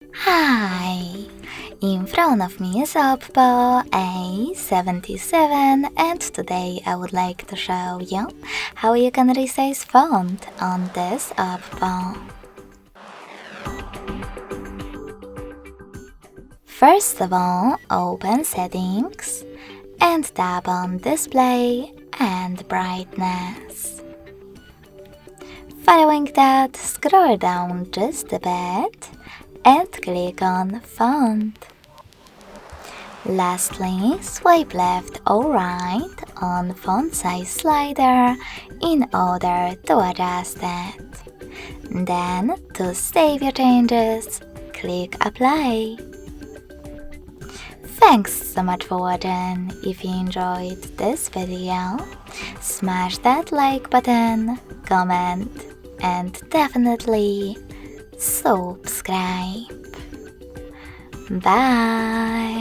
Hi! In front of me is Oppo A77 and today I would like to show you how you can resize font on this Oppo. First of all, open Settings and tap on Display and Brightness. Following that, scroll down just a bit and click on Font. Lastly, swipe left or right on Font Size slider in order to adjust it. Then, to save your changes, click Apply. Thanks so much for watching. If you enjoyed this video, smash that like button, comment, and definitely subscribe. Bye!